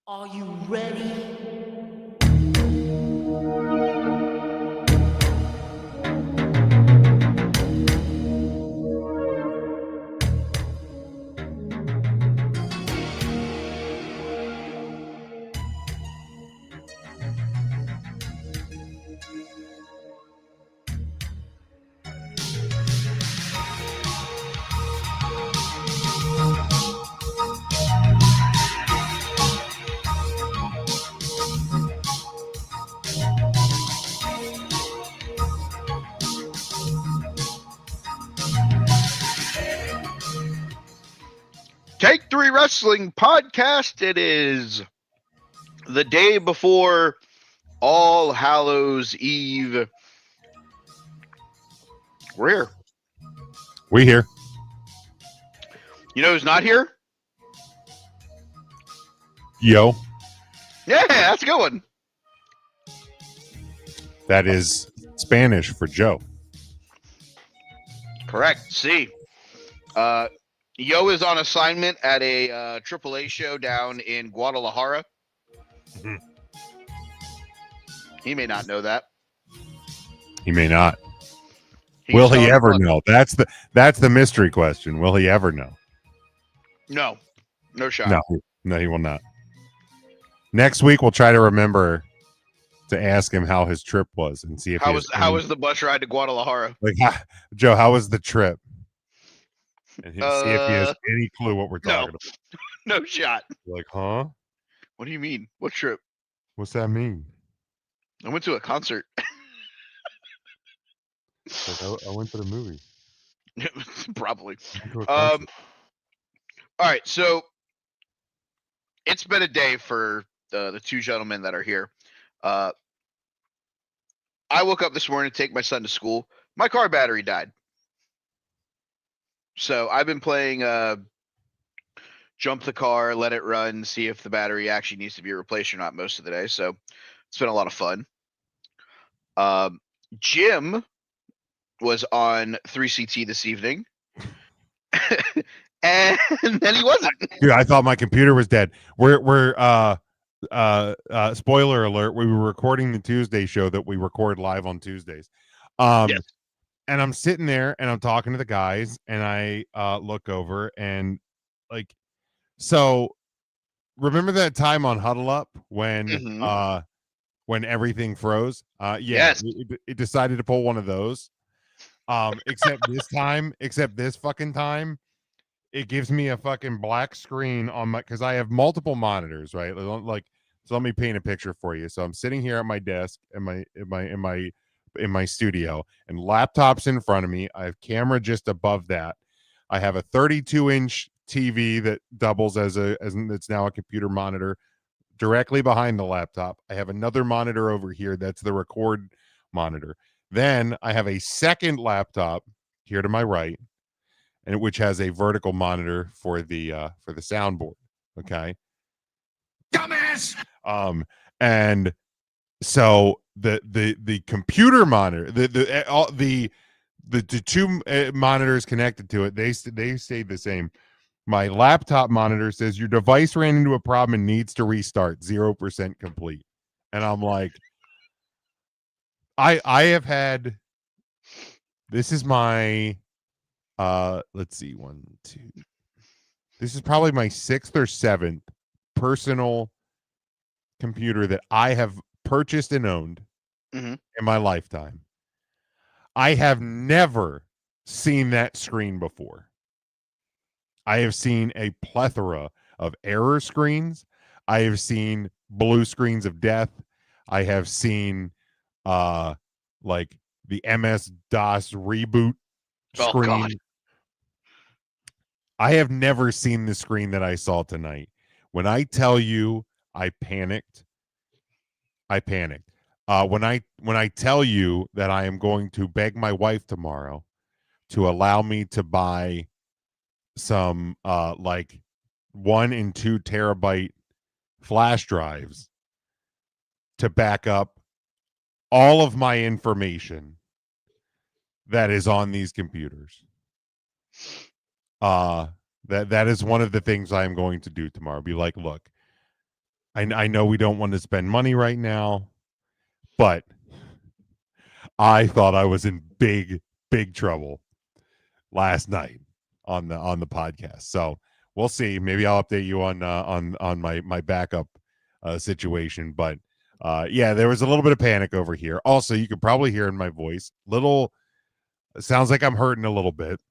Are you ready? Take 3 Wrestling Podcast. It is the day before All Hallows Eve. We're here. We here. You know who's not here? Yo. Yeah, that's a good one. That is Spanish for Joe. Correct. See. Yo is on assignment at a AAA show down in Guadalajara. Mm-hmm. He may not know that. He may not. Will he ever know? That's the mystery question. Will he ever know? No shot. No, he will not. Next week we'll try to remember to ask him how his trip was and see if how was the bus ride to Guadalajara? Like, Joe, how was the trip? And see if he has any clue what we're talking about. No shot. Like, huh? What do you mean? What trip? What's that mean? I went to a concert. Like, I went to the movie. Probably. All right, so it's been a day for the two gentlemen that are here. I woke up this morning to take my son to school. My car battery died. So I've been playing jump the car, let it run, see if the battery actually needs to be replaced or not most of the day. So it's been a lot of fun. Jim was on 3CT this evening. And then he wasn't. Dude, I thought my computer was dead. We're spoiler alert, we were recording the Tuesday show that we record live on Tuesdays. Yes. And I'm sitting there and I'm talking to the guys and I look over and like, so remember that time on Huddle Up when everything froze? Yes. It decided to pull one of those. Except this fucking time, it gives me a fucking black screen on my, because I have multiple monitors, right? Like, so let me paint a picture for you. So I'm sitting here at my desk in my studio, and laptops in front of me. I have camera just above that. I have a 32-inch TV that doubles as it's now a computer monitor directly behind the laptop. I have another monitor over here that's the record monitor. Then I have a second laptop here to my right, and which has a vertical monitor for the soundboard. Okay. Dumbass. And so the computer monitor, the two monitors connected to it, they stayed the same. My laptop monitor says your device ran into a problem and needs to restart. 0% complete. And I'm like, I have had, this is my let's see, 1, 2. This is probably my 6th or 7th personal computer that I have purchased and owned in my lifetime. I have never seen that screen before. I have seen a plethora of error screens. I have seen blue screens of death. I have seen like the MS-DOS reboot screen. God. I have never seen the screen that I saw tonight. When I tell you I panicked. When I tell you that I am going to beg my wife tomorrow to allow me to buy some like 1 and 2 terabyte flash drives to back up all of my information that is on these computers. That is one of the things I am going to do tomorrow. Be like, look, I know we don't want to spend money right now, but I thought I was in big trouble last night on the podcast. So we'll see. Maybe I'll update you on my backup situation. But yeah, there was a little bit of panic over here. Also, you could probably hear in my voice, sounds like I'm hurting a little bit,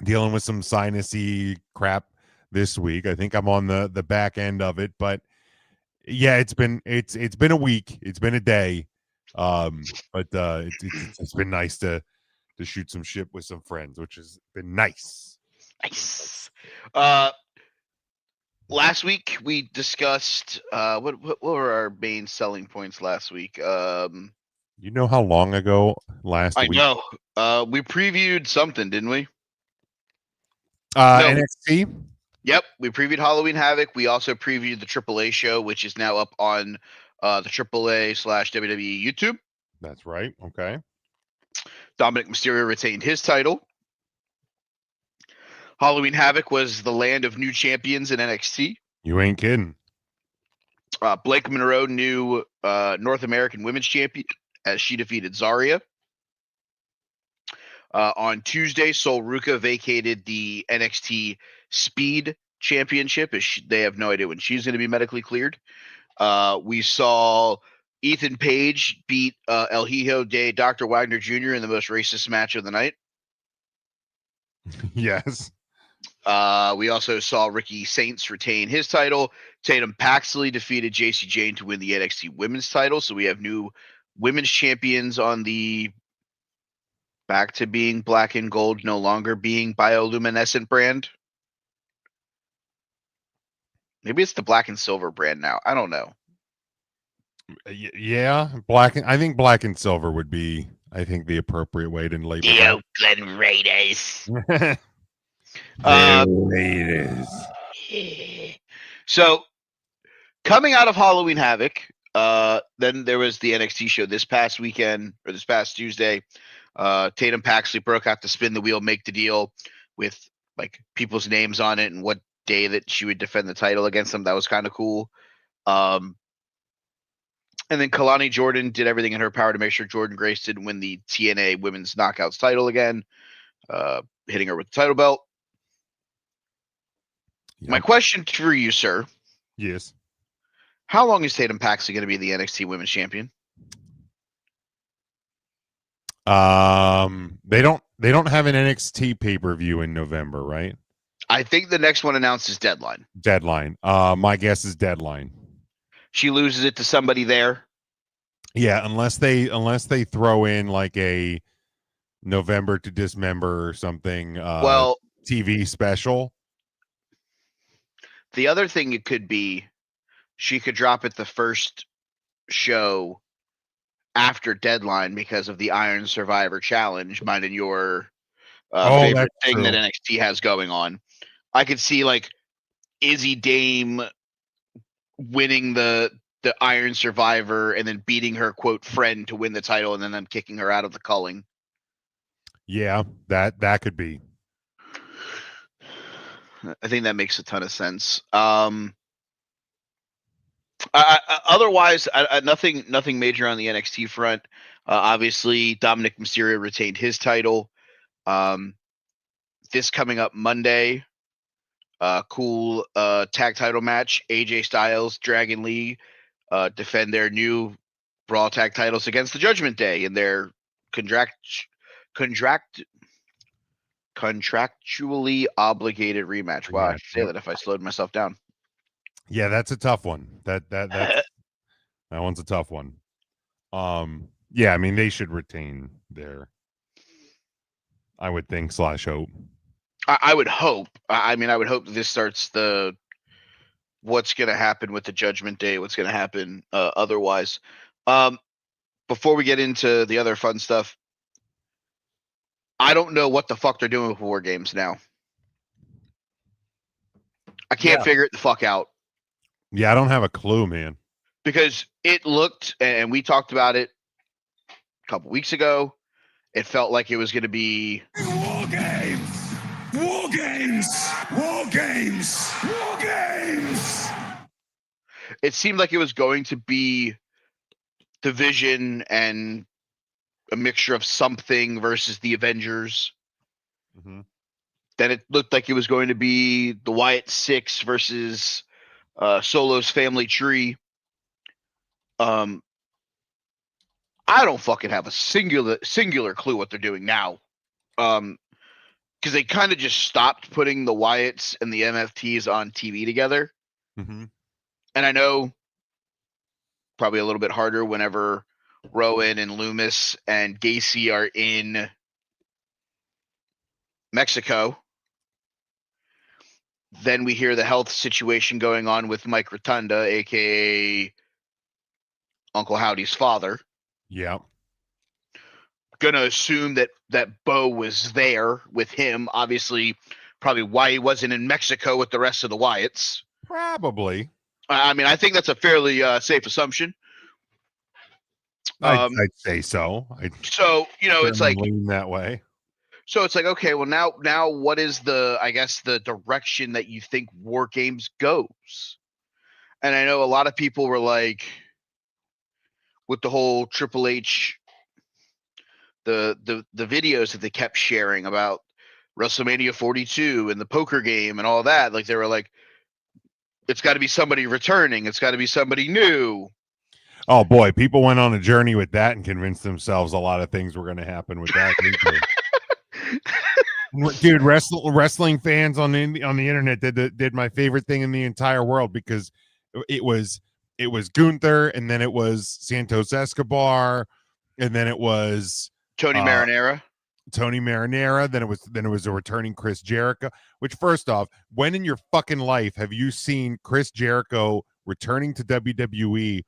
dealing with some sinusy crap this week. I think I'm on the back end of it, but yeah, it's been a week. It's been a day. But it's been nice to shoot some shit with some friends, which has been nice. Nice. Last week we discussed what were our main selling points last week? You know how long ago last I week? know. We previewed something, didn't we? No. NXT. Yep, we previewed Halloween Havoc. We also previewed the AAA show, which is now up on the AAA/WWE YouTube. That's right. Okay. Dominic Mysterio retained his title. Halloween Havoc was the land of new champions in NXT. You ain't kidding. Blake Monroe, new North American Women's Champion, as she defeated Zarya. On Tuesday, Sol Ruka vacated the NXT Speed Championship. They have no idea when she's going to be medically cleared. We saw Ethan Page beat El Hijo de Dr. Wagner Jr. in the most racist match of the night. Yes. We also saw Ricky Saints retain his title. Tatum Paxley defeated JC Jane to win the NXT Women's title. So we have new women's champions on the back to being black and gold, no longer being bioluminescent brand. Maybe it's the black and silver brand now. I don't know. Yeah, I think black and silver would be, I think, the appropriate way to label The that. Oakland Raiders. Raiders. So, coming out of Halloween Havoc, then there was the NXT show this past weekend, or this past Tuesday. Tatum Paxley broke out the spin the wheel, make the deal with like people's names on it and what day that she would defend the title against them. That was kind of cool. And then Kalani Jordan did everything in her power to make sure Jordan Grace didn't win the TNA Women's Knockouts title again, hitting her with the title belt. Yep. My question for you, sir. Yes. How long is Tatum Paxley going to be the NXT Women's Champion? They don't have an NXT pay-per-view in November, right? I think the next one announced is Deadline. My guess is Deadline. She loses it to somebody there. Yeah, unless they throw in like a November to Dismember or something. Well, TV special. The other thing it could be, she could drop it the first show after Deadline because of the Iron Survivor Challenge, mine and your favorite thing true. That NXT has going on. I could see like Izzy Dame winning the Iron Survivor and then beating her quote friend to win the title and then them kicking her out of the culling. Yeah, that could be. I think that makes a ton of sense. Otherwise, nothing major on the NXT front. Obviously, Dominic Mysterio retained his title. This coming up Monday, cool tag title match. AJ Styles, Dragon Lee defend their new Raw tag titles against the Judgment Day in their contractually obligated rematch. Wow, I could say that if I slowed myself down. Yeah, that's a tough one. That one's a tough one. Yeah, I mean they should retain their. I would think /hope. I would hope. I mean, I would hope this starts the what's going to happen with the Judgment Day. What's going to happen otherwise. Before we get into the other fun stuff, I don't know what the fuck they're doing with War Games now. I can't figure it the fuck out. Yeah, I don't have a clue, man. Because it looked, and we talked about it a couple weeks ago, it felt like it was going to be War Games! War Games! War Games! War Games! it seemed like it was going to be Division and a mixture of something versus the Avengers. Mm-hmm. Then it looked like it was going to be the Wyatt Six versus Solo's family tree. I don't fucking have a singular clue what they're doing now. Because they kind of just stopped putting the Wyatts and the MFTs on TV together. Mm-hmm. And I know probably a little bit harder whenever Rowan and Loomis and Gacy are in Mexico. Then we hear the health situation going on with Mike Rotunda, aka Uncle Howdy's father. Yeah. Gonna assume that Bo was there with him. Obviously, probably why he wasn't in Mexico with the rest of the Wyatts. Probably. I mean, I think that's a fairly safe assumption. I'd say so. So it's like lean that way. So it's like, okay, well now what is the direction that you think War Games goes? And I know a lot of people were like, with the whole Triple H, the videos that they kept sharing about WrestleMania 42 and the poker game and all that, like they were like, it's got to be somebody returning, it's got to be somebody new. Oh boy, people went on a journey with that and convinced themselves a lot of things were going to happen with that. Dude, wrestling fans on the internet did my favorite thing in the entire world, because it was Gunther, and then it was Santos Escobar, and then it was Tony Marinara. Then it was a returning Chris Jericho. Which, first off, when in your fucking life have you seen Chris Jericho returning to WWE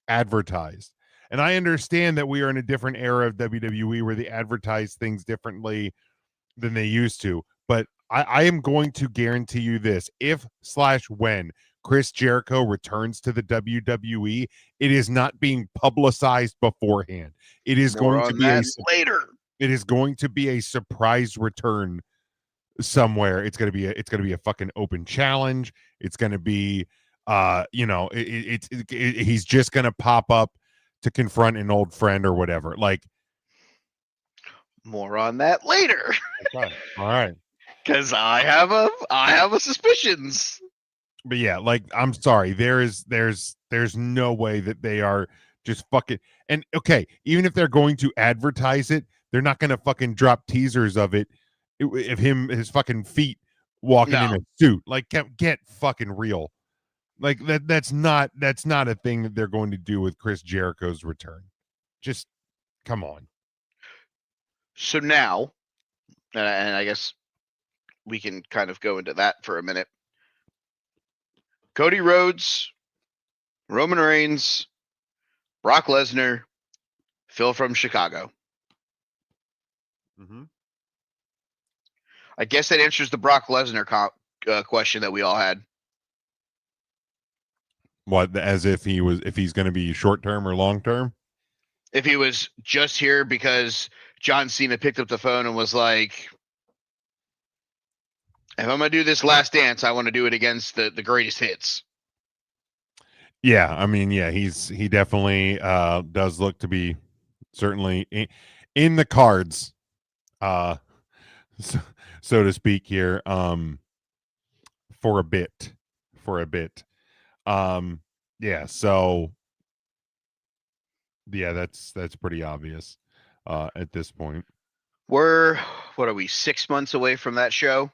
advertised? And I understand that we are in a different era of WWE where they advertise things differently than they used to, but I am going to guarantee you this: when Chris Jericho returns to the WWE, it is not being publicized beforehand. It is going to be later. It is going to be a surprise return somewhere. It's going to be a fucking open challenge. It's going to be he's just going to pop up to confront an old friend or whatever. Like, more on that later. Okay. All right. Because I have a suspicions. But yeah, like, I'm sorry. There's no way that they are just fucking. And okay, even if they're going to advertise it, they're not going to fucking drop teasers of it if his fucking feet walking in a suit. Like, get fucking real. Like that's not a thing that they're going to do with Chris Jericho's return. Just come on. So now, and I guess we can kind of go into that for a minute. Cody Rhodes, Roman Reigns, Brock Lesnar, Phil from Chicago. Mm-hmm. I guess that answers the Brock Lesnar question that we all had. What, as if he's going to be short term or long term? If he was just here because John Cena picked up the phone and was like, if I'm going to do this last dance, I want to do it against the greatest hits. Yeah, I mean, yeah, he definitely does look to be certainly in the cards, so to speak here, for a bit. Yeah, so yeah, that's pretty obvious at this point. What are we, 6 months away from that show?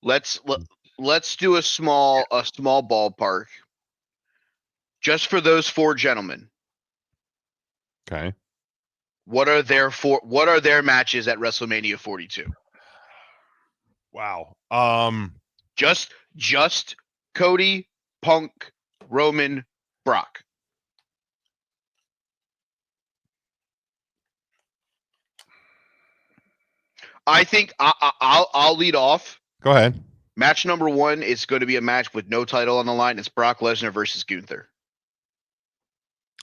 Let's do a small ballpark just for those four gentlemen. Okay. What are their matches at WrestleMania 42? Wow. Just Cody, Punk, Roman, Brock. I think I'll lead off. Go ahead. Match number 1 is going to be a match with no title on the line. It's Brock Lesnar versus Gunther.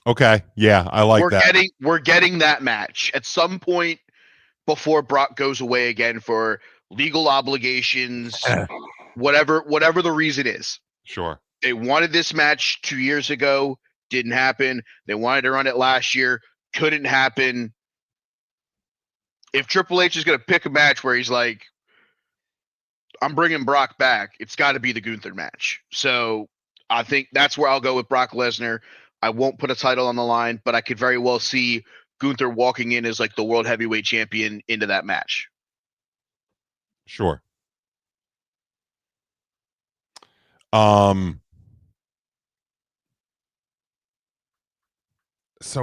Okay. Yeah, I like that. We're getting that match at some point before Brock goes away again for legal obligations whatever the reason is. Sure. They wanted this match 2 years ago, didn't happen. They wanted to run it last year, couldn't happen. If Triple H is going to pick a match where he's like, I'm bringing Brock back, it's got to be the Gunther match. So I think that's where I'll go with Brock Lesnar. I won't put a title on the line, but I could very well see Gunther walking in as like the world heavyweight champion into that match. Sure. So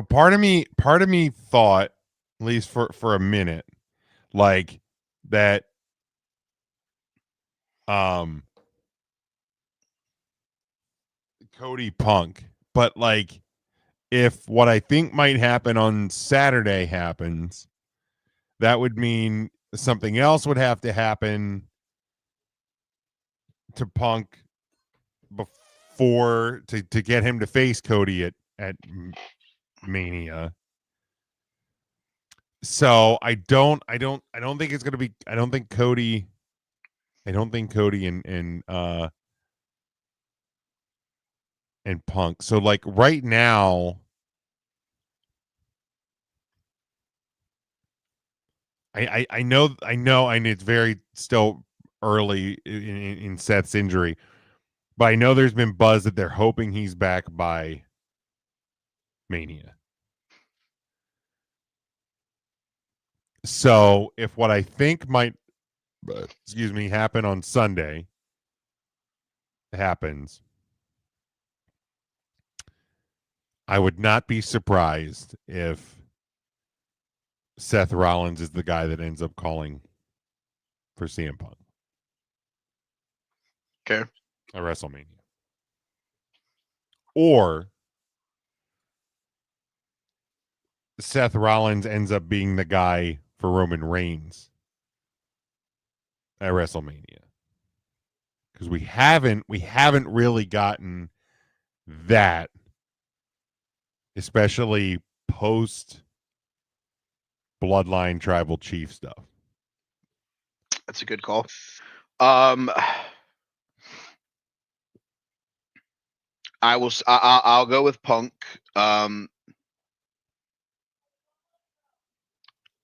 part of me thought, at least for a minute, like that Cody Punk, but like if what I think might happen on Saturday happens, that would mean something else would have to happen to Punk before to get him to face Cody at Mania. So I don't think it's gonna be. I don't think Cody and Punk. So like right now, I know, and it's very still early in Seth's injury, but I know there's been buzz that they're hoping he's back by Mania. So if what I think might, happen on Sunday happens, I would not be surprised if Seth Rollins is the guy that ends up calling for CM Punk. Okay. At WrestleMania. Or Seth Rollins ends up being the guy for Roman Reigns at WrestleMania. Because we haven't really gotten that, especially post Bloodline Tribal Chief stuff. That's a good call. I'll go with Punk.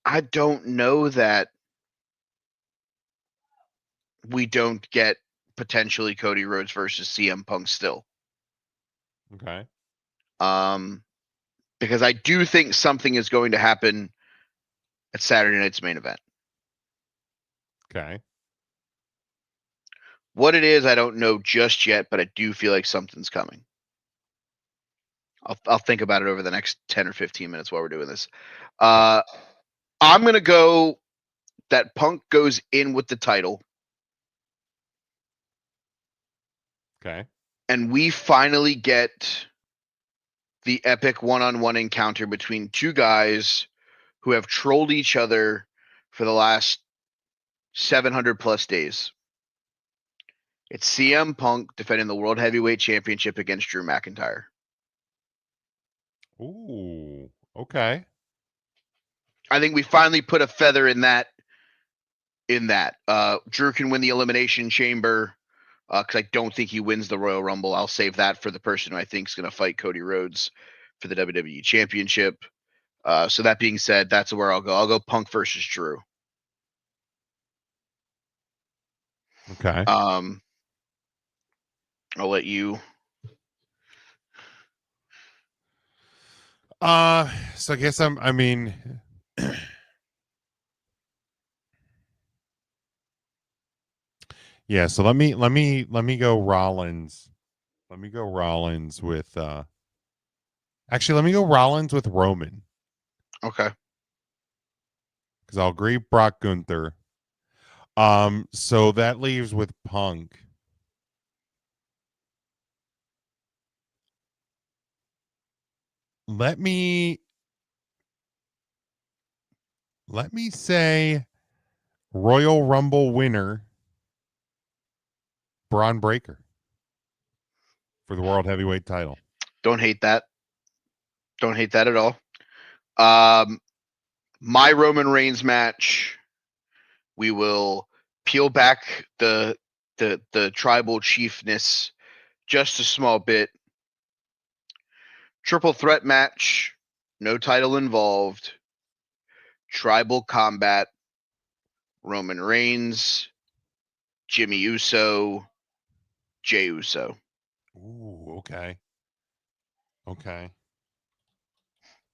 I don't know that we don't get potentially Cody Rhodes versus CM Punk still. Okay. Because I do think something is going to happen at Saturday night's main event. Okay. What it is, I don't know just yet, but I do feel like something's coming. I'll think about it over the next 10 or 15 minutes while we're doing this. I'm going to go that Punk goes in with the title. Okay. And we finally get the epic one-on-one encounter between two guys who have trolled each other for the last 700 plus days. It's CM Punk defending the World Heavyweight Championship against Drew McIntyre. Ooh, okay. I think we finally put a feather in that. Drew can win the Elimination Chamber because I don't think he wins the Royal Rumble. I'll save that for the person who I think is going to fight Cody Rhodes for the WWE Championship. So that being said, that's where I'll go. I'll go Punk versus Drew. Okay. I'll let you. So I guess I mean, yeah. So let me go Rollins. Let me go Rollins with. Actually, let me go Rollins with Roman. Okay. Because I'll agree Brock Gunther. So that leaves with Punk. Let me say Royal Rumble winner Braun Breaker for the World Heavyweight title. Don't hate that. Don't hate that at all. My Roman Reigns match, we will peel back the the tribal chiefness just a small bit. Triple threat match, no title involved. Tribal combat. Roman Reigns, Jimmy Uso, Jey Uso. Ooh, okay. Okay.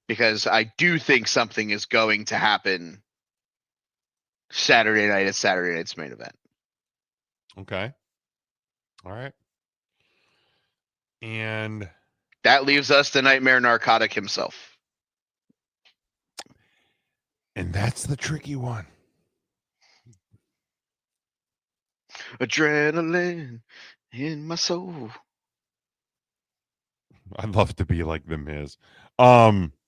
Because I do think something is going to happen Saturday night at Saturday night's main event. Okay. All right. And that leaves us the Nightmare Narcotic himself. And that's the tricky one. Adrenaline in my soul. I'd love to be like the Miz. Man,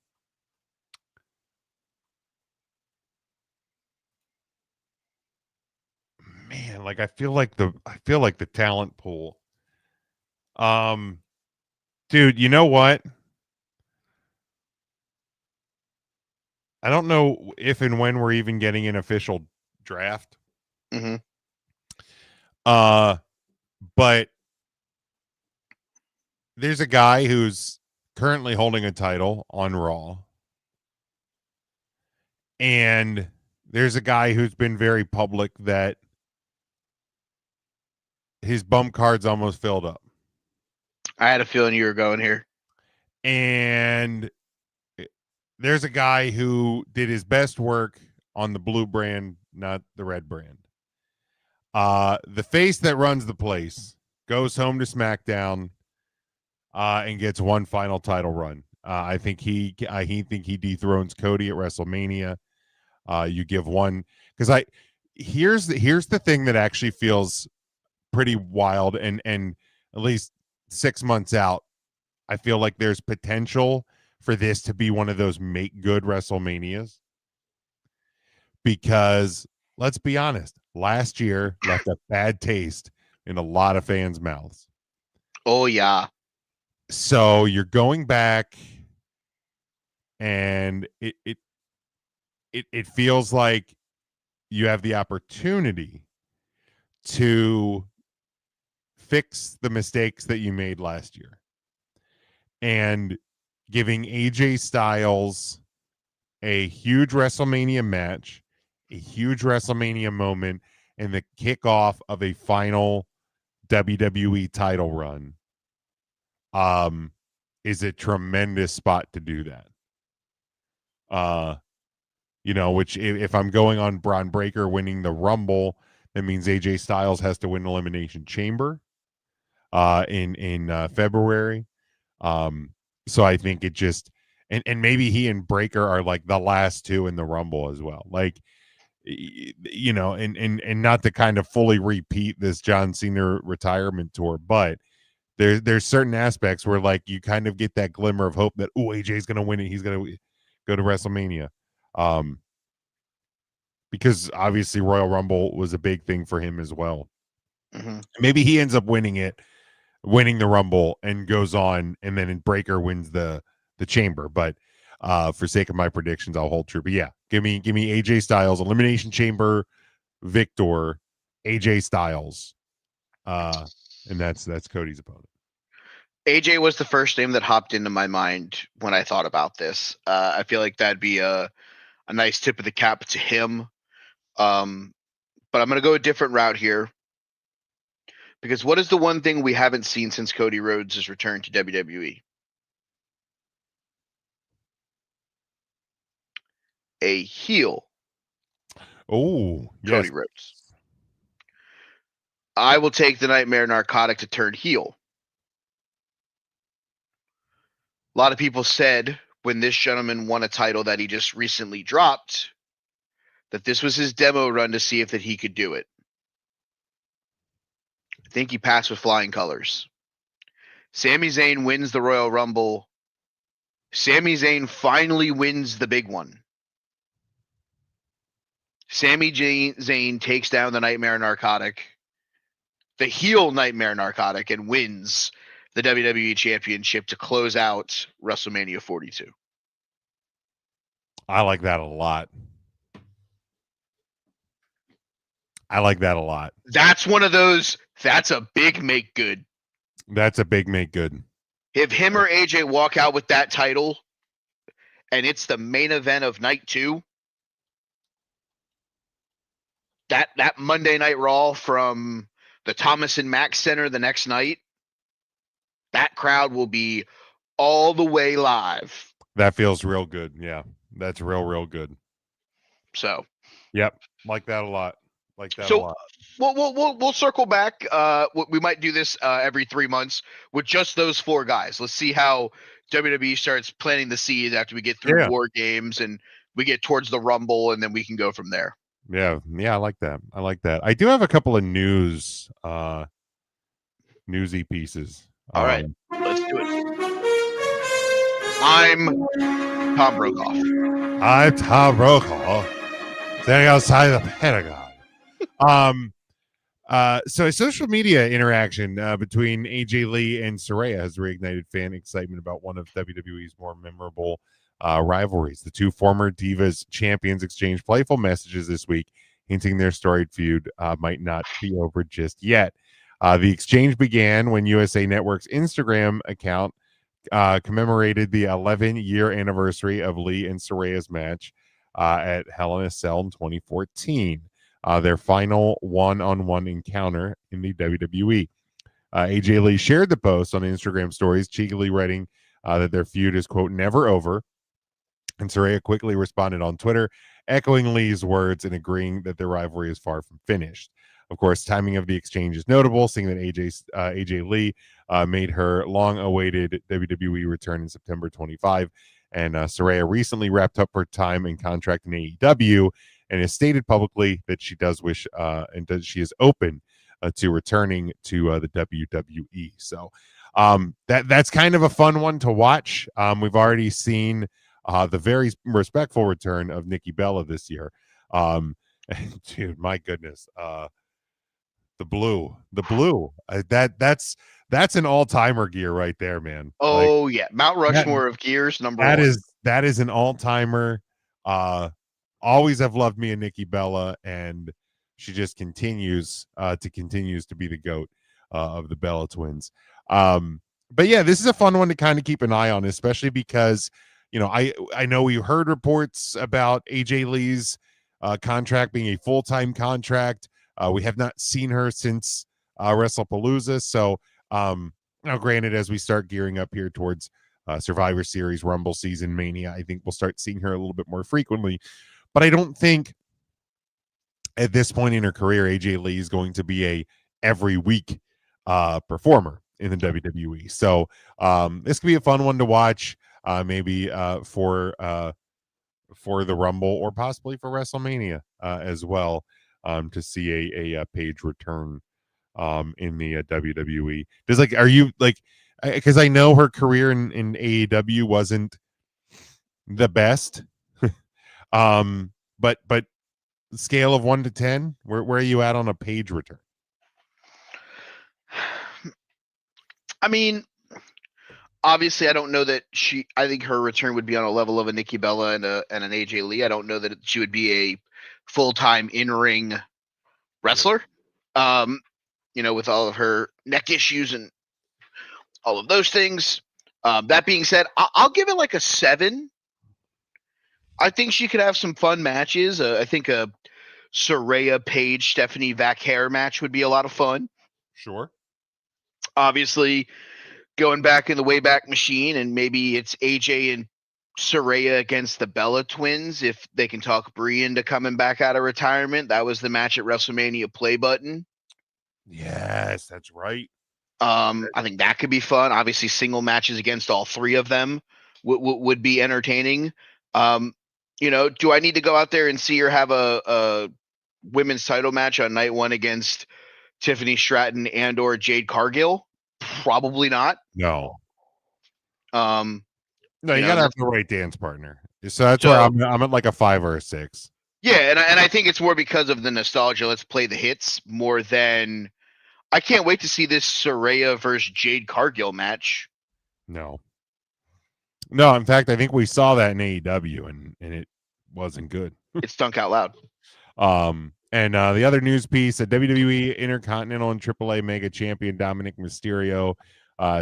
like I feel like the talent pool. Dude, you know what? I don't know if and when we're even getting an official draft. Mm-hmm. But there's a guy who's currently holding a title on Raw. And there's a guy who's been very public that his bump card's almost filled up. I had a feeling you were going here. And there's a guy who did his best work on the blue brand, not the red brand. The face that runs the place goes home to SmackDown and gets one final title run. I think he dethrones Cody at WrestleMania. You give one because here's the thing that actually feels pretty wild, and at least 6 months out, I feel like there's potential for this to be one of those make good WrestleManias. Because let's be honest, last year left a bad taste in a lot of fans' mouths. Oh yeah. So you're going back, and it feels like you have the opportunity to fix the mistakes that you made last year. And giving AJ Styles a huge WrestleMania match, a huge WrestleMania moment, and the kickoff of a final WWE title run is a tremendous spot to do that. Which if I'm going on Braun Breaker winning the Rumble, that means AJ Styles has to win Elimination Chamber in February. So I think it just and maybe he and Breaker are like the last two in the Rumble as well. Like, and not to kind of fully repeat this John Cena retirement tour, but there's certain aspects where like you kind of get that glimmer of hope that AJ's gonna win it. He's gonna go to WrestleMania. Because obviously Royal Rumble was a big thing for him as well. Mm-hmm. Maybe he ends up winning the Rumble and goes on, and then Breaker wins the Chamber. But for sake of my predictions, I'll hold true. But yeah, give me AJ Styles, Elimination Chamber victor, AJ Styles, and that's Cody's opponent. AJ was the first name that hopped into my mind when I thought about this. I feel like that'd be a nice tip of the cap to him. But I'm going to go a different route here. Because what is the one thing we haven't seen since Cody Rhodes' return to WWE? A heel. Oh, Cody yes. Rhodes. I will take the Nightmare Narcotic to turn heel. A lot of people said when this gentleman won a title that he just recently dropped that this was his demo run to see if that he could do it. I think he passed with flying colors. Sami Zayn wins the Royal Rumble. Sami Zayn finally wins the big one. Sami Zayn takes down the Nightmare Narcotic, the heel Nightmare Narcotic, and wins the WWE Championship to close out WrestleMania 42. I like that a lot. That's one of those That's a big make good. That's a big make good. If him or AJ walk out with that title, and it's the main event of night 2, that Monday Night Raw from the Thomas and Mack Center the next night, that crowd will be all the way live. That feels real good. Yeah, that's real good. So, yep, like that a lot. Like that a lot. We'll circle back. We might do this every 3 months with just those 4 guys. Let's see how WWE starts planting the seeds after we get through War Games and we get towards the Rumble, and then we can go from there. Yeah, I like that. I do have a couple of newsy pieces. All right, let's do it. I'm Tom Brokaw. I'm Tom Brokaw, standing outside the Pentagon. So a social media interaction between AJ Lee and Saraya has reignited fan excitement about one of WWE's more memorable rivalries. The two former Divas champions exchanged playful messages this week, hinting their storied feud might not be over just yet. The exchange began when USA Network's Instagram account commemorated the 11-year anniversary of Lee and Saraya's match at Hell in a Cell in 2014. Their final one-on-one encounter in the WWE. AJ Lee shared the post on Instagram stories, cheekily writing that their feud is, quote, never over. And Saraya quickly responded on Twitter, echoing Lee's words and agreeing that their rivalry is far from finished. Of course, timing of the exchange is notable, seeing that AJ Lee made her long-awaited WWE return in September 25. And Saraya recently wrapped up her time and contract in AEW, and has stated publicly that she does wish and that she is open to returning to the WWE. So that's kind of a fun one to watch. We've already seen the very respectful return of Nikki Bella this year. Dude, my goodness, the blue, that's an all-timer gear right there, man. Oh, yeah, Mount Rushmore of gears, number one. That is an all-timer. Always have loved me a Nikki Bella, and she just continues to be the GOAT of the Bella twins. But yeah, this is a fun one to kind of keep an eye on, especially because, you know, I know we heard reports about AJ Lee's contract being a full-time contract. We have not seen her since WrestlePalooza. So now, granted, as we start gearing up here towards Survivor Series, Rumble season, Mania, I think we'll start seeing her a little bit more frequently. But I don't think at this point in her career, AJ Lee is going to be a every week performer in the WWE. So this could be a fun one to watch, maybe for the Rumble or possibly for WrestleMania as well, to see a Paige return in the WWE. Are you like, because I know her career in AEW wasn't the best. But scale of 1 to 10, where are you at on a Paige return? I mean, obviously, I don't know that I think her return would be on a level of a Nikki Bella and an AJ Lee. I don't know that she would be a full-time in-ring wrestler. You know, with all of her neck issues and all of those things. That being said, I'll give it like a 7. I think she could have some fun matches. I think a Saraya Paige Stephanie Vaquer match would be a lot of fun. Sure. Obviously, going back in the Wayback Machine, and maybe it's AJ and Saraya against the Bella twins if they can talk Brie into coming back out of retirement. That was the match at WrestleMania Play Button. Yes, that's right. I think that could be fun. Obviously, single matches against all 3 of them would be entertaining. You know, do I need to go out there and see her have a women's title match on night 1 against Tiffany Stratton and or Jade Cargill? Probably not. No. No, you gotta have the right dance partner. So that's where I'm at like a 5 or a 6. Yeah, and I think it's more because of the nostalgia. Let's play the hits more than I can't wait to see this Saraya versus Jade Cargill match. No, in fact, I think we saw that in AEW and it wasn't good. It stunk out loud. And the other news piece, a WWE Intercontinental and AAA Mega Champion Dominic Mysterio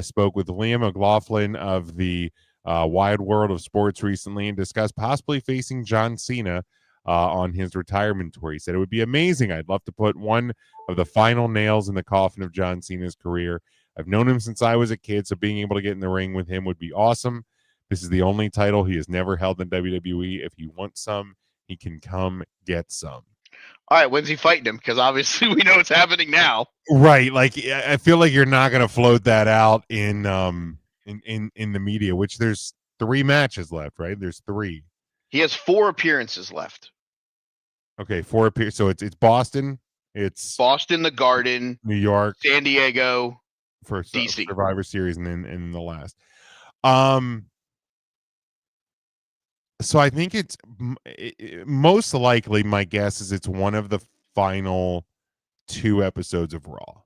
spoke with Liam McLaughlin of the Wide World of Sports recently and discussed possibly facing John Cena on his retirement tour. He said, it would be amazing. I'd love to put one of the final nails in the coffin of John Cena's career. I've known him since I was a kid, so being able to get in the ring with him would be awesome. This is the only title he has never held in WWE. If he wants some, he can come get some. All right, when's he fighting him? Because obviously we know what's happening now. Right. Like, I feel like you're not going to float that out in the media, which there's 3 matches left, right? There's 3. He has 4 appearances left. Okay, 4 appearances. So it's Boston, it's Boston, the Garden, New York, San Diego, for DC. Survivor Series, and then in the last. So I think it's most likely, my guess is it's one of the final 2 episodes of Raw.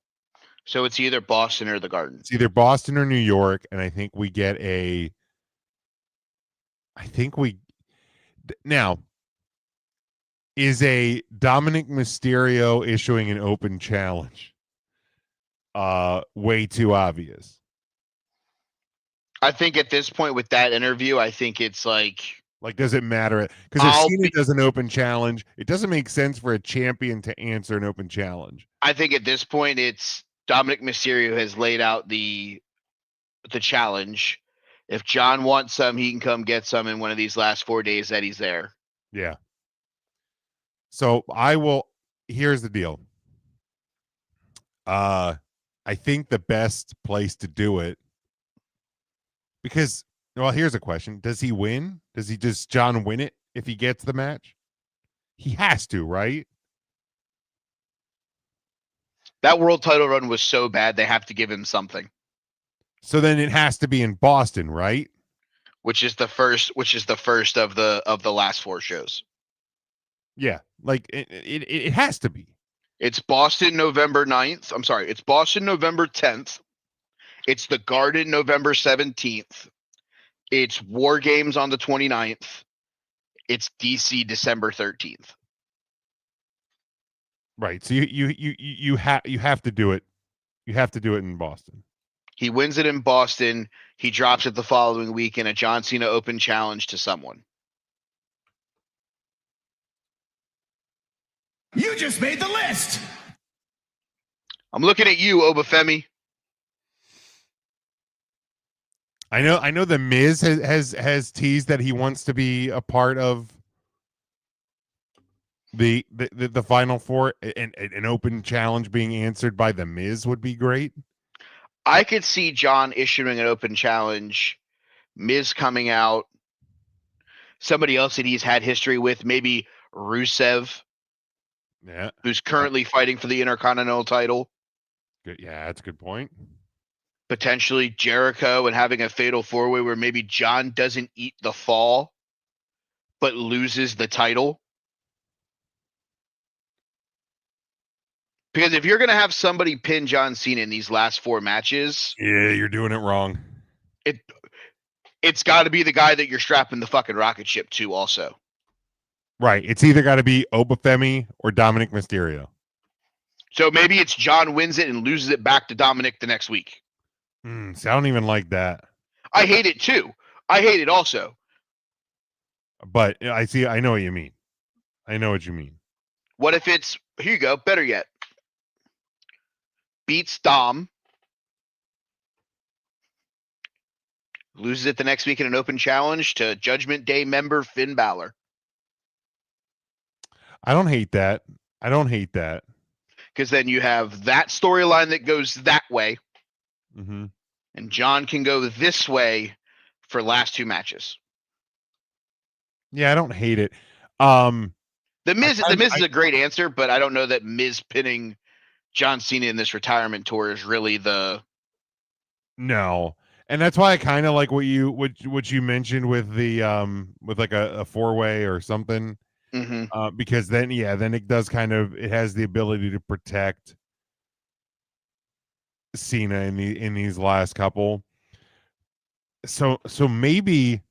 So it's either Boston or the Garden. It's either Boston or New York, and I think we get now, is a Dominic Mysterio issuing an open challenge way too obvious? I think at this point with that interview, I think it's like does it matter? Because if Cena does an open challenge, it doesn't make sense for a champion to answer an open challenge. I think at this point it's Dominic Mysterio has laid out the challenge. If John wants some, he can come get some in one of these last 4 days that he's there. Yeah. So here's the deal. I think the best place to do it, because, well, here's a question. Does he win? Does John win it if he gets the match? He has to, right? That world title run was so bad, they have to give him something. So then it has to be in Boston, right? Which is the first of the last 4 shows. Yeah, like it has to be. It's Boston November 9th. I'm sorry, it's Boston November 10th. It's the Garden November 17th. It's War Games on the 29th. It's DC December 13th. Right. So you have to do it. You have to do it in Boston. He wins it in Boston. He drops it the following week in a John Cena open challenge to someone. You just made the list. I'm looking at you, Obafemi. I know the Miz has teased that he wants to be a part of the Final 4, and an open challenge being answered by the Miz would be great. I could see John issuing an open challenge, Miz coming out, somebody else that he's had history with, maybe Rusev, who's currently fighting for the Intercontinental title. Good. Yeah, that's a good point. Potentially Jericho and having a fatal 4-way where maybe John doesn't eat the fall, but loses the title. Because if you're going to have somebody pin John Cena in these last 4 matches, yeah, you're doing it wrong. It's got to be the guy that you're strapping the fucking rocket ship to also. Right. It's either got to be Obafemi or Dominic Mysterio. So maybe it's John wins it and loses it back to Dominic the next week. See, I don't even like that. I hate it too. I hate it also. But I know what you mean. I know what you mean. What if it's, here you go, better yet, beats Dom, loses it the next week in an open challenge to Judgment Day member Finn Balor. I don't hate that. Because then you have that storyline that goes that way. Mm-hmm. And John can go this way for last 2 matches. Yeah, I don't hate it. The Miz is a great answer, but I don't know that Miz pinning John Cena in this retirement tour is really the. No, and that's why I kind of like what you mentioned with the with like a 4-way or something. Mm-hmm. Because then it does it has the ability to protect Cena in these last couple. So maybe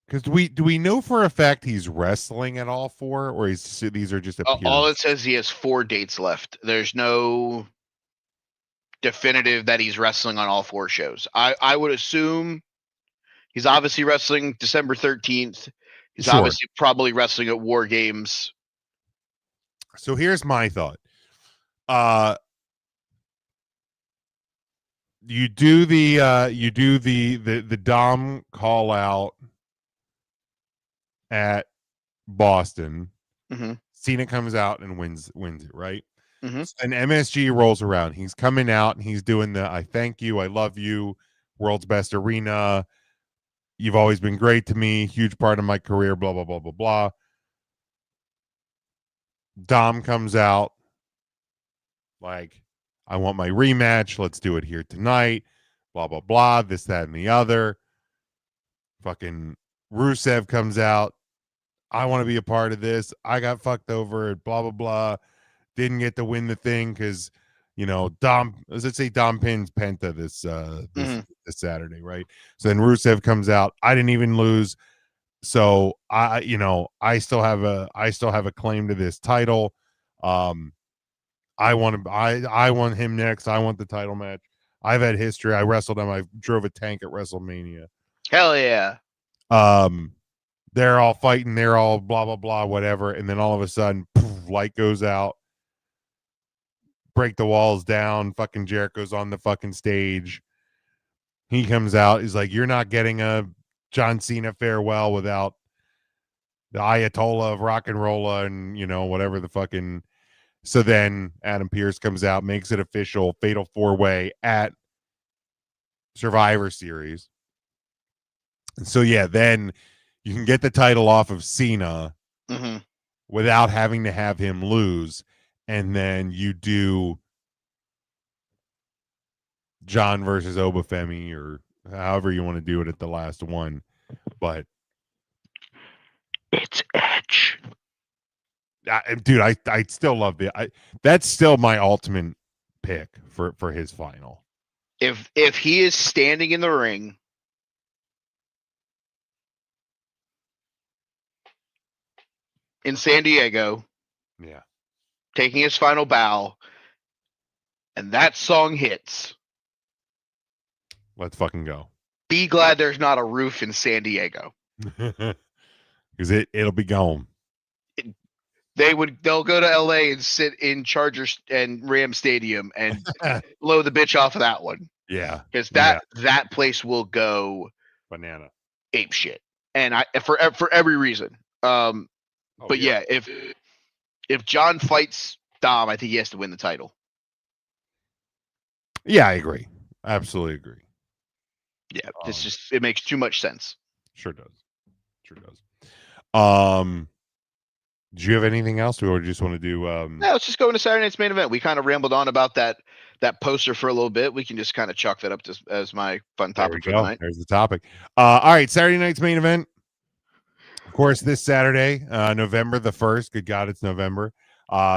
Because do we know for a fact he's wrestling at all four, or these are just All appearances? it says, he has 4 dates left. There's no definitive that he's wrestling on all 4 shows. I would assume he's obviously wrestling December 13th. He's Sure. obviously probably wrestling at War Games. So here's my thought. You do the Dom call out at Boston. Mm-hmm. Cena comes out and wins it, right? Mm-hmm. And MSG rolls around. He's coming out and he's doing the I thank you, I love you, world's best arena. You've always been great to me, huge part of my career, blah, blah, blah, blah, blah. Dom comes out like, I want my rematch. Let's do it here tonight. Blah, blah, blah. This, that, and the other. Fucking Rusev comes out. I want to be a part of this. I got fucked over. Blah, blah, blah. Didn't get to win the thing because, Dom, let's say Dom pins Penta this Saturday, right? So then Rusev comes out. I didn't even lose. So I still have a claim to this title. I want him next. I want the title match. I've had history. I wrestled him. I drove a tank at WrestleMania. Hell yeah. They're all fighting. They're all blah, blah, blah, whatever. And then all of a sudden, poof, light goes out. Break the walls down. Fucking Jericho's on the fucking stage. He comes out. He's like, you're not getting a John Cena farewell without the Ayatollah of rock and roll and, whatever the fucking. So then Adam Pearce comes out, makes it official, fatal 4-way at Survivor Series. And so, yeah, then you can get the title off of Cena without having to have him lose. And then you do John versus Obafemi or however you want to do it at the last one. But it's Edge. Dude, I still love that's still my ultimate pick for his final. If he is standing in the ring in San Diego, yeah, taking his final bow, and that song hits, let's fucking go. Be glad there's not a roof in San Diego. Because it'll be gone. They'll go to LA and sit in Chargers and Ram Stadium and blow the bitch off of that one. Yeah. Because that place will go banana ape shit. And for every reason. But yeah, if John fights Dom, I think he has to win the title. Yeah, I agree. Absolutely agree. Yeah, it makes too much sense. Sure does. Do you have anything else, or just want to do? No, let's just go into Saturday night's main event. We kind of rambled on about that poster for a little bit. We can just kind of chalk that up as my fun topic for tonight. There's the topic. All right, Saturday night's main event. Of course, this Saturday, November the 1st. Good God, it's November.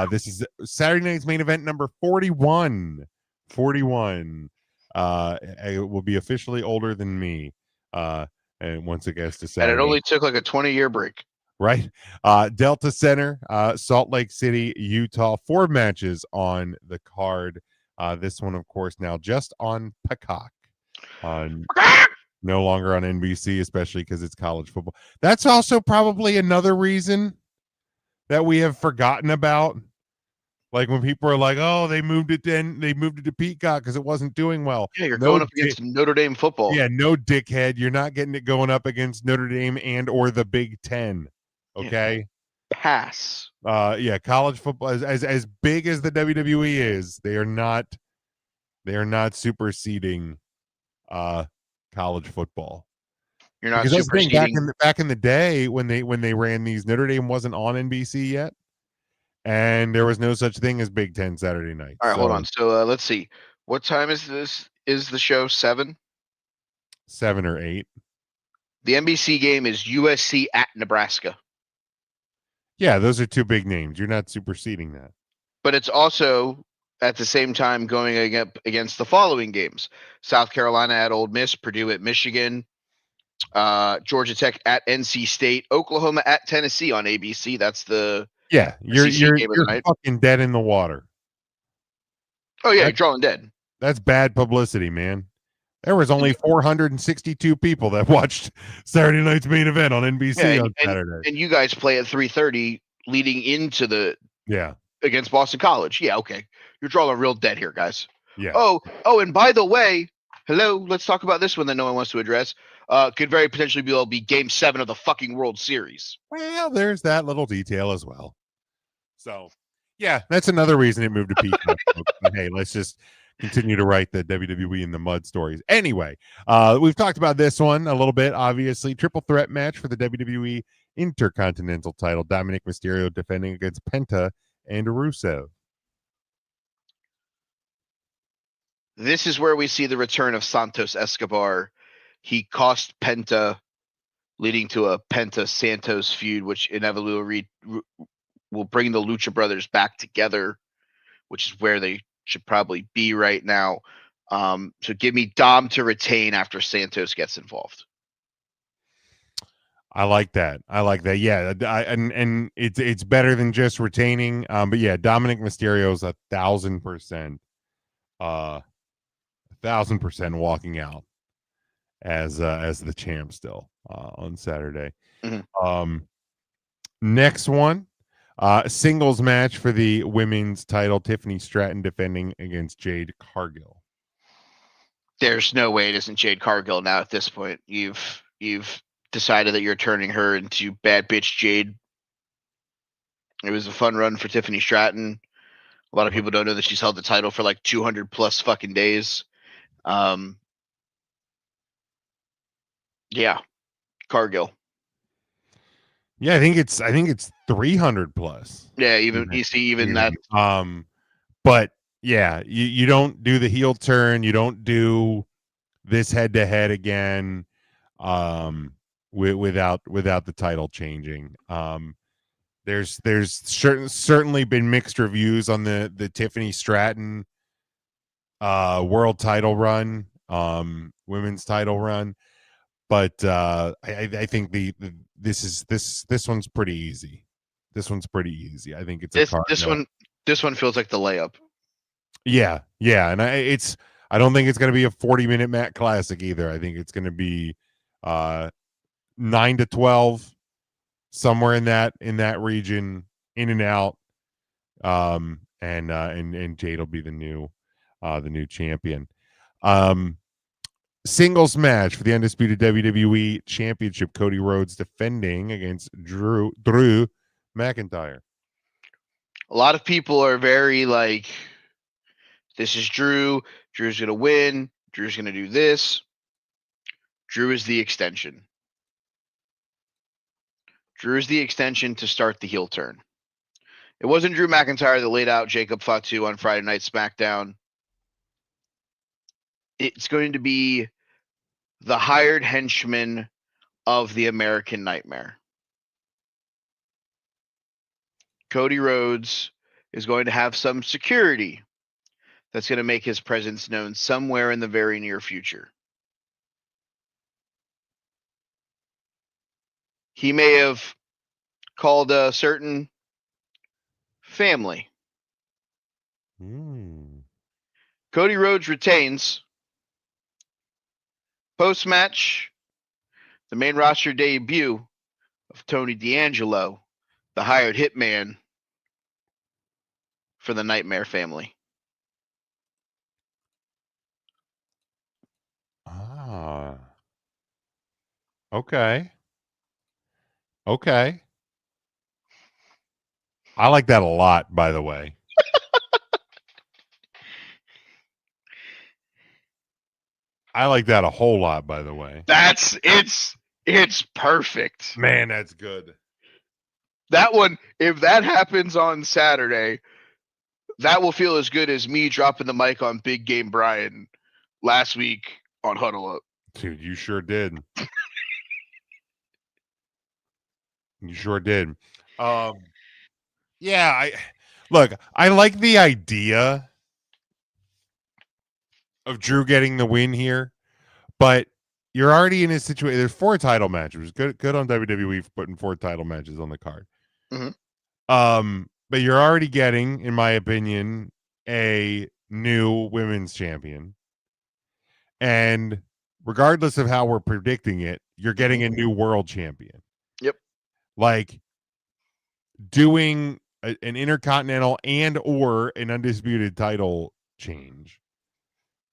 This is Saturday night's main event number 41. 41. It will be officially older than me. And once it gets to Saturday. And it only took like a 20-year break. Right. Delta Center, Salt Lake City, Utah. 4 matches on the card. This one, of course, now just on Peacock. No longer on NBC, especially because it's college football. That's also probably another reason that we have forgotten about. Like when people are like, "Oh, they moved it to Peacock because it wasn't doing well." Yeah, you're going up against Notre Dame football. Yeah, no dickhead. You're not getting it going up against Notre Dame and or the Big Ten. Okay. Yeah. Pass. Yeah, college football as big as the WWE is, they are not superseding college football. You're not superseding back in the day when they ran these. Notre Dame wasn't on NBC yet, and there was no such thing as Big Ten Saturday night. All right, hold on. So let's see. What time is this? Is the show 7? 7 or 8? The NBC game is USC at Nebraska. Yeah, those are 2 big names. You're not superseding that. But it's also at the same time going against the following games: South Carolina at Ole Miss, Purdue at Michigan, Georgia Tech at NC State, Oklahoma at Tennessee on ABC. That's the you're SEC game of the night. fucking dead in the water. Oh yeah, you're drawing dead. That's bad publicity, man. There was only 462 people that watched Saturday night's main event on NBC on Saturday. And you guys play at 3:30 leading into the against Boston College. Yeah, okay. You're drawing real dead here, guys. Yeah. Oh, and by the way, hello, let's talk about this one that no one wants to address. Could very potentially be Game 7 of the fucking World Series. Well, there's that little detail as well. So, yeah, that's another reason it moved to Peacock. Hey, let's just continue to write the WWE in the mud stories. Anyway, we've talked about this one a little bit, obviously. Triple threat match for the WWE Intercontinental title. Dominic Mysterio defending against Penta and Rusev. This is where we see the return of Santos Escobar. He cost Penta, leading to a Penta-Santos feud, which inevitably will bring the Lucha Brothers back together, which is where they should probably be right now. So give me Dom to retain after Santos gets involved. I like that. Yeah, and it's better than just retaining. But yeah, Dominic Mysterio's 1,000%, 1,000% walking out as the champ still on Saturday. Mm-hmm. Next one, singles match for the women's title. Tiffany Stratton defending against Jade Cargill. There's no way it isn't Jade Cargill now at this point. You've decided that you're turning her into bad bitch Jade. It was a fun run for Tiffany Stratton. A lot of people don't know that she's held the title for like 200 plus fucking days. Yeah, Cargill. Yeah, I think it's 300 plus. Yeah, even that. But yeah, you don't do the heel turn. You don't do this head to head again. Without the title changing. There's certainly been mixed reviews on the Tiffany Stratton world title run, women's title run, but I think this one's pretty easy. This one's pretty easy. I think it's this one feels like the layup. Yeah, and I don't think it's going to be a 40-minute Matt Classic either. I think it's going to be 9 to 12, somewhere in that region, in and out. And Jade will be the new champion. Singles match for the undisputed WWE Championship. Cody Rhodes defending against Drew McIntyre. A lot of people are very like, this is Drew. Drew's going to win. Drew's going to do this. Drew is the extension. Drew is the extension to start the heel turn. It wasn't Drew McIntyre that laid out Jacob Fatu on Friday Night SmackDown. It's going to be the hired henchman of the American Nightmare. Cody Rhodes is going to have some security that's going to make his presence known somewhere in the very near future. He may have called a certain family. Cody Rhodes retains. Post-match, the main roster debut of Tony D'Angelo, the hired hitman for the Nightmare family. Okay. I like that a lot, by the way. I like that a whole lot, by the way. It's perfect. Man, that's good. That one, if that happens on Saturday, that will feel as good as me dropping the mic on Big Game Brian last week on Huddle Up. Dude, you sure did. You sure did. Yeah, I like the idea of Drew getting the win here, but you're already in a situation. There's 4 title matches. Good on WWE for putting 4 title matches on the card. But you're already getting, in my opinion, a new women's champion. And regardless of how we're predicting it, you're getting a new world champion. Yep. Like doing an intercontinental and or an undisputed title change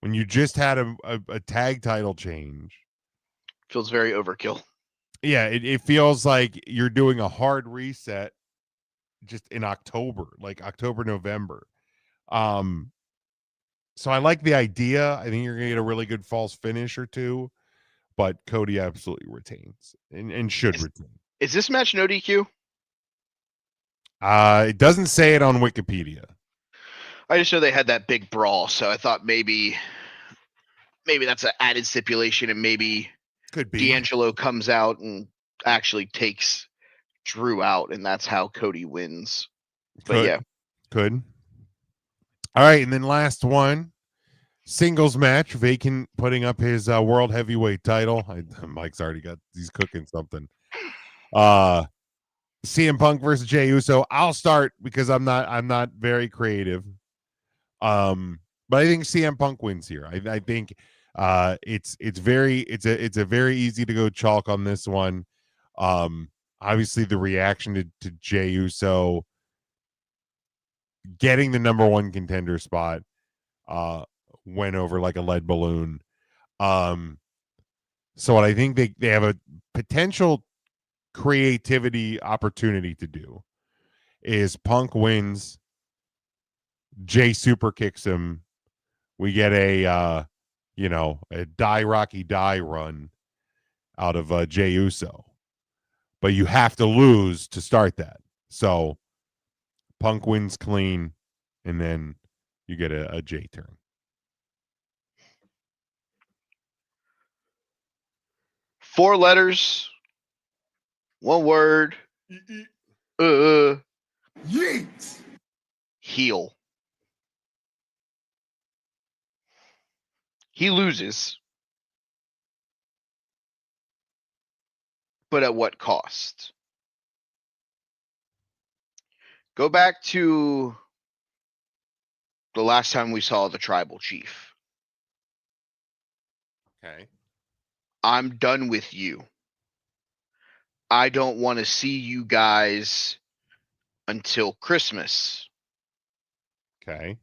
when you just had a tag title change feels very overkill. Yeah, it feels like you're doing a hard reset just in October, like October, November. So I like the idea. I think you're gonna get a really good false finish or two, but Cody absolutely retains and should retain. Is this match no DQ? It doesn't say it on Wikipedia. I just know they had that big brawl, so I thought maybe that's an added stipulation, and maybe Could be D'Angelo comes out and actually takes Drew out, and that's how Cody wins. But yeah, could. All right, and then last one, singles match. Vacant putting up his world heavyweight title. Mike's already got. He's cooking something. CM Punk versus Jey Uso. I'll start because I'm not very creative. But I think CM Punk wins here. I think it's a very easy to go chalk on this one. Obviously the reaction to Jey Uso getting the number 1 contender spot went over like a lead balloon. So what I think they have a potential creativity opportunity to do is Punk wins, Jay super kicks him, we get a die Rocky die run out of Jey Uso, but you have to lose to start that. So Punk wins clean, and then you get a Jey turn. Four letters, one word. Yeet. Heel. He loses, but at what cost? Go back to the last time we saw the tribal chief. Okay. I'm done with you. I don't want to see you guys until Christmas. Okay.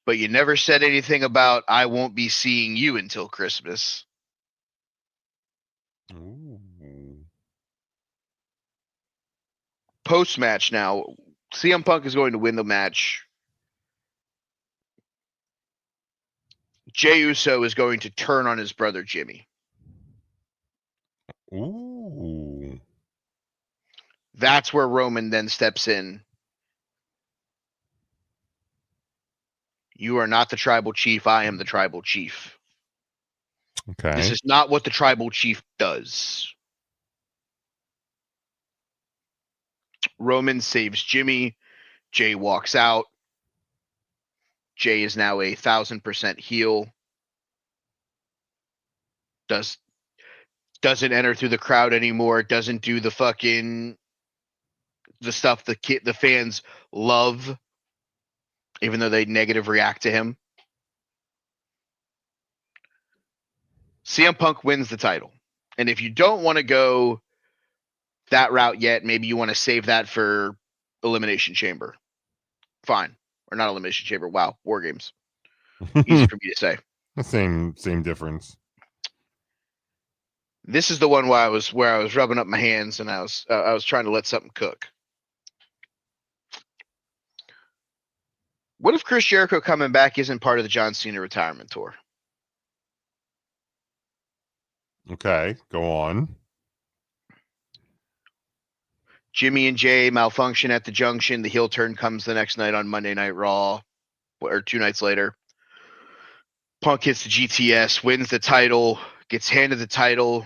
But you never said anything about I won't be seeing you until Christmas. Ooh. Post-match now, CM Punk is going to win the match. Jey Uso is going to turn on his brother Jimmy. Ooh. That's where Roman then steps in. You are not the tribal chief. I am the tribal chief. Okay. This is not what the tribal chief does. Roman saves Jimmy. Jey walks out. Jey is now 1,000% heel. Doesn't enter through the crowd anymore. Doesn't do the stuff the fans love, even though they negative react to him. CM Punk wins the title. And if you don't want to go that route yet, maybe you want to save that for Elimination Chamber. Fine. Or not Elimination Chamber. Wow. War Games. Easy for me to say. Same difference. This is the one where I was rubbing up my hands and I was trying to let something cook. What if Chris Jericho coming back isn't part of the John Cena retirement tour? Okay, go on. Jimmy and Jey malfunction at the Junction. The heel turn comes the next night on Monday Night Raw, or 2 nights later. Punk hits the GTS, wins the title, gets handed the title,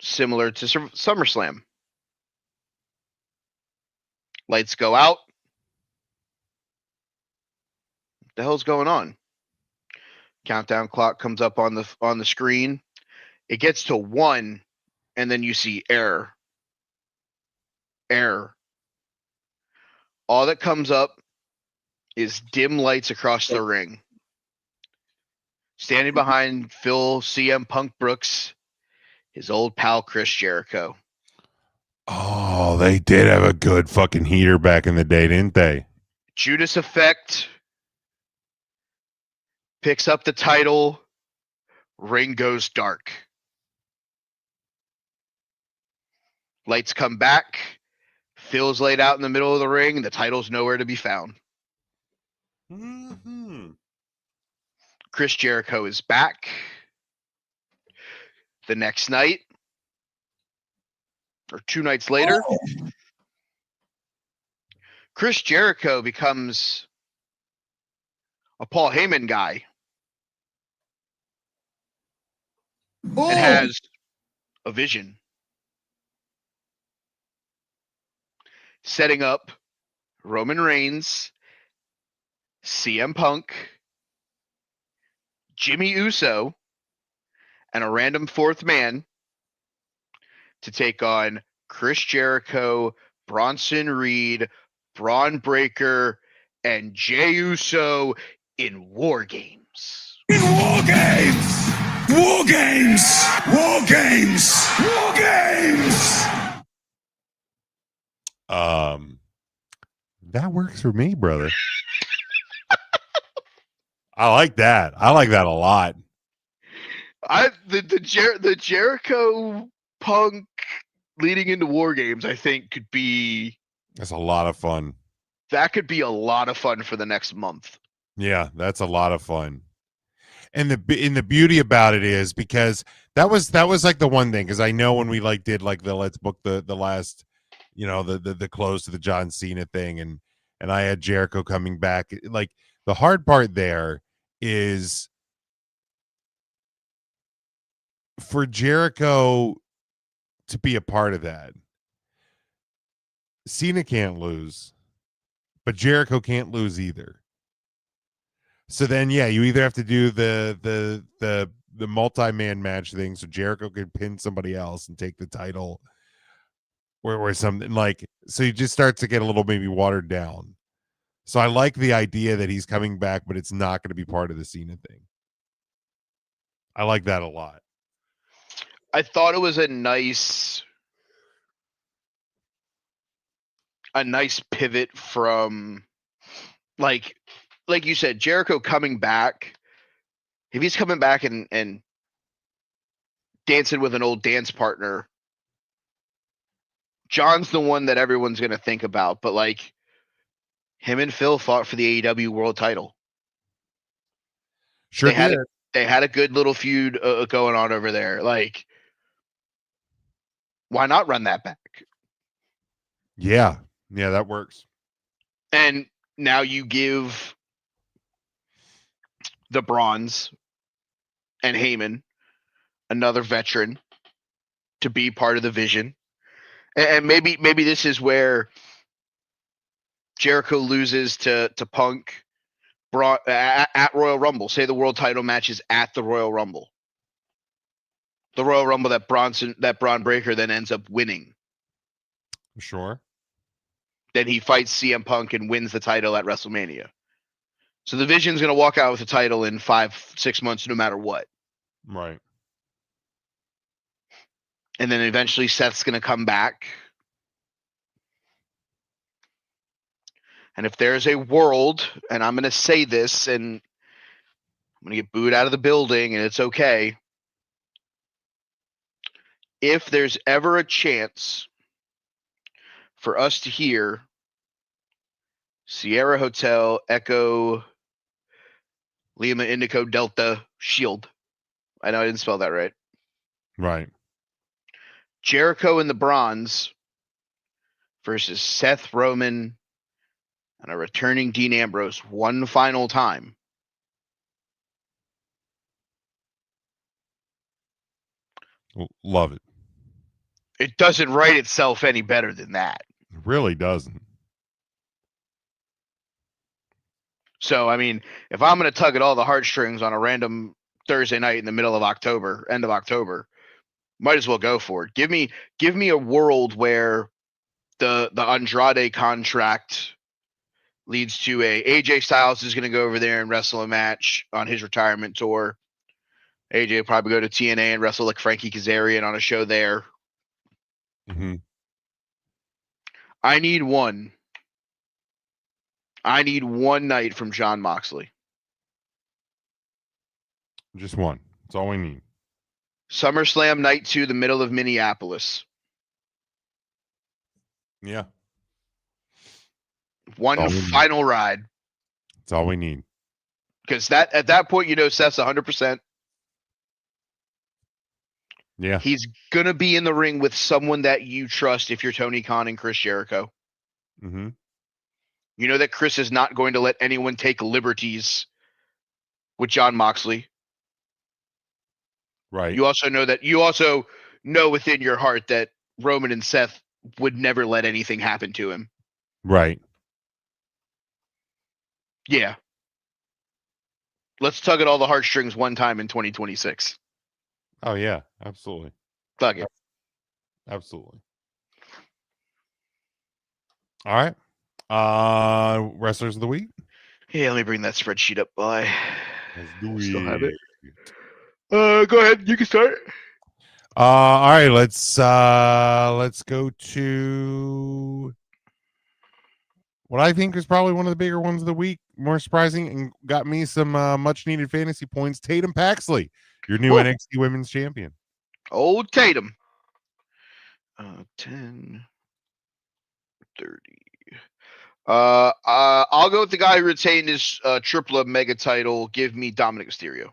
similar to SummerSlam. Lights go out. The hell's going on? Countdown clock comes up on the screen. It gets to 1, and then you see error. Error. All that comes up is dim lights across the ring. Standing behind Phil CM Punk Brooks, his old pal Chris Jericho. Oh, they did have a good fucking heater back in the day, didn't they? Judas Effect picks up the title. Ring goes dark. Lights come back. Phil's laid out in the middle of the ring. The title's nowhere to be found. Mm-hmm. Chris Jericho is back. The next night, or 2 nights later, Chris Jericho becomes a Paul Heyman guy and has a vision. Setting up Roman Reigns, CM Punk, Jimmy Uso, and a random 4th man to take on Chris Jericho, Bronson Reed, Braun Breaker, and Jey Uso in War Games. In War Games! War Games! War Games! War Games! That works for me, brother. I like that. I like that a lot. The Jericho Punk leading into War Games, I think, could be. That's a lot of fun. That could be a lot of fun for the next month. Yeah, that's a lot of fun. And the beauty about it is because that was like the one thing, because I know when we like did like the let's book the last, you know, the close to the John Cena thing, and I had Jericho coming back. Like the hard part there is for Jericho to be a part of that. Cena can't lose, but Jericho can't lose either. So then, yeah, you either have to do the multi-man match thing, so Jericho could pin somebody else and take the title, or something like. So he just starts to get a little maybe watered down. So I like the idea that he's coming back, but it's not going to be part of the Cena thing. I like that a lot. I thought it was a nice pivot from like you said, Jericho coming back. If he's coming back and dancing with an old dance partner, John's the one that everyone's going to think about. But like him and Phil fought for the AEW World Title. Sure, they had a good little feud going on over there. Like, why not run that back? Yeah, that works. And now you give the Bronze and Heyman, another veteran, to be part of the vision. And maybe this is where Jericho loses to Punk at Royal Rumble. Say the world title match is at the Royal Rumble. The Royal Rumble that Braun Breaker then ends up winning. Sure. Then he fights CM Punk and wins the title at WrestleMania. So the Vision's going to walk out with the title in 5-6 months, no matter what. Right. And then eventually Seth's going to come back. And if there's a world, and I'm going to say this, and I'm going to get booed out of the building, and it's okay. If there's ever a chance for us to hear Sierra Hotel Echo Lima Indigo Delta Shield. I know I didn't spell that right. Right. Jericho in the Bronze versus Seth Roman and a returning Dean Ambrose one final time. Love it. It doesn't write itself any better than that. It really doesn't. So, I mean, if I'm going to tug at all the heartstrings on a random Thursday night in the middle of October, end of October, might as well go for it. Give me a world where the Andrade contract leads to a AJ Styles is going to go over there and wrestle a match on his retirement tour. AJ will probably go to TNA and wrestle like Frankie Kazarian on a show there. Mm-hmm. I need one night from Jon Moxley. Just one. That's all we need. SummerSlam night 2, the middle of Minneapolis. Yeah. One final ride. That's all we need. Because at that point, Seth's 100%. Yeah. He's going to be in the ring with someone that you trust if you're Tony Khan and Chris Jericho. Mm-hmm. You know that Chris is not going to let anyone take liberties with Jon Moxley. Right. You also know within your heart that Roman and Seth would never let anything happen to him. Right. Yeah. Let's tug at all the heartstrings one time in 2026. Oh yeah, absolutely. Tug it. Absolutely. All right. Wrestlers of the week. Yeah, let me bring that spreadsheet up, boy. Let's do Still it. have it. Go ahead. You can start. All right. Let's go to what I think is probably one of the bigger ones of the week. More surprising and got me some much needed fantasy points. Tatum Paxley, your new NXT Women's Champion. Old Tatum. 10, 30. I'll go with the guy who retained his triple mega title. Give me Dominic Mysterio.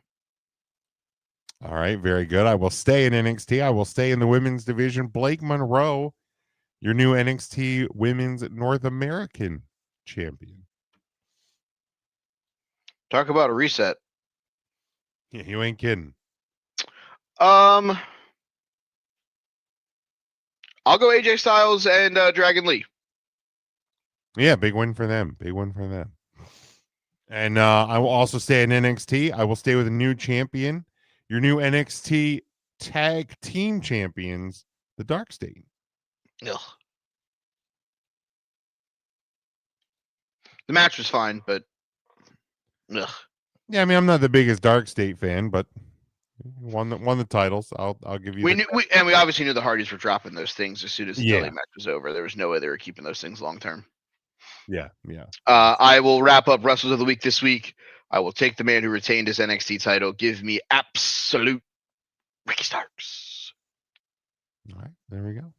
All right, very good. I will stay in NXT. I will stay in the women's division. Blake Monroe, your new NXT Women's North American Champion. Talk about a reset. Yeah, you ain't kidding. I'll go AJ Styles and Dragon Lee. Yeah, big win for them. Big win for them. And I will also stay in NXT. I will stay with a new champion. Your new NXT Tag Team Champions, the Dark State. Ugh. The match was fine, but ugh. Yeah, I mean, I'm not the biggest Dark State fan, but won the titles. I'll give you. We obviously knew the Hardys were dropping those things as soon as the Dudley match was over. There was no way they were keeping those things long term. Yeah. I will wrap up Wrestlers of the Week this week. I will take the man who retained his NXT title. Give me absolute Ricky Starks. All right, there we go.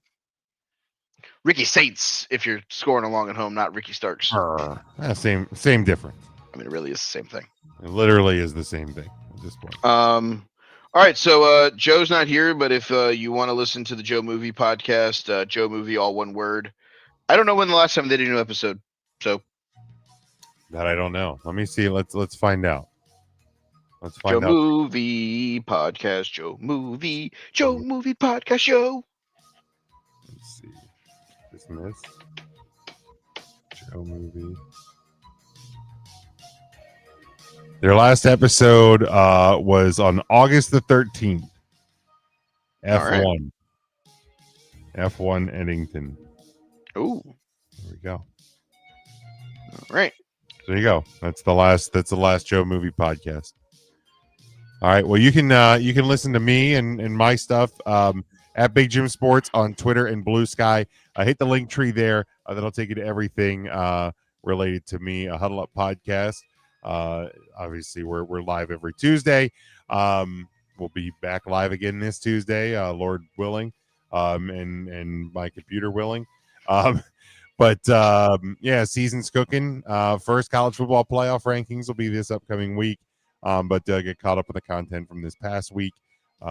Ricky Saints, if you're scoring along at home, not Ricky Starks. Same difference. I mean, it really is the same thing. It literally is the same thing at this point. All right, so Joe's not here, but if you want to listen to the Joe Movie podcast, Joe Movie, all one word. I don't know when the last time they did a new episode, so that I don't know. Let me see. Let's find out. Let's find Joe out. Movie podcast, Joe Movie podcast show. Let's see. Dismiss. Joe Movie. Their last episode was on August the 13th. F1. Right. F1 Eddington. Ooh. There we go. All right. There you go. That's the last Joe Movie podcast. All right. Well, you can listen to me and my stuff at Big Jim Sports on Twitter and Blue Sky. Hit the link tree there. That'll take you to everything related to me. A Huddle Up podcast. Obviously, we're live every Tuesday. We'll be back live again this Tuesday, Lord willing, and my computer willing. But yeah, season's cooking. First college football playoff rankings will be this upcoming week. But get caught up with the content from this past week.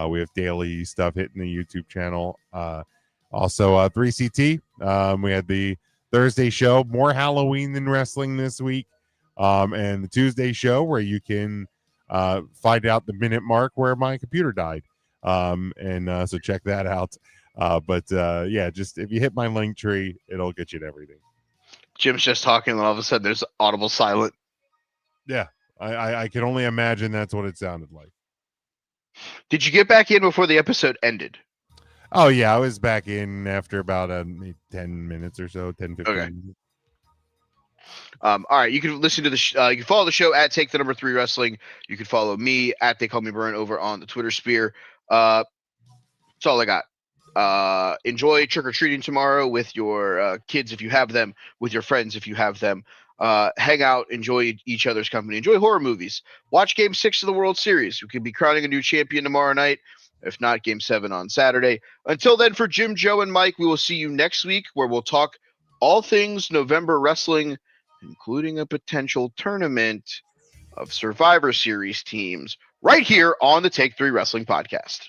We have daily stuff hitting the YouTube channel. Also, 3CT. We had the Thursday show, more Halloween than wrestling this week. And the Tuesday show where you can find out the minute mark where my computer died. So check that out. But yeah, just if you hit my link tree, it'll get you to everything. Jim's just talking, and all of a sudden there's audible silent. Yeah, I can only imagine that's what it sounded like. Did you get back in before the episode ended? Oh yeah, I was back in after about 10 minutes or so, 10, 15 Okay. minutes. All right, you can listen to you can follow the show at Take the Number 3 Wrestling. You can follow me at They Call Me Burn over on the Twitter sphere. That's all I got. Enjoy trick or treating tomorrow with your kids if you have them, with your friends if you have them. Hang out, enjoy each other's company, enjoy horror movies. Watch Game 6 of the World Series. We could be crowning a new champion tomorrow night. If not, Game 7 on Saturday. Until then, for Jim, Joe, and Mike, we will see you next week where we'll talk all things November wrestling, including a potential tournament of Survivor Series teams right here on the Take 3 Wrestling Podcast.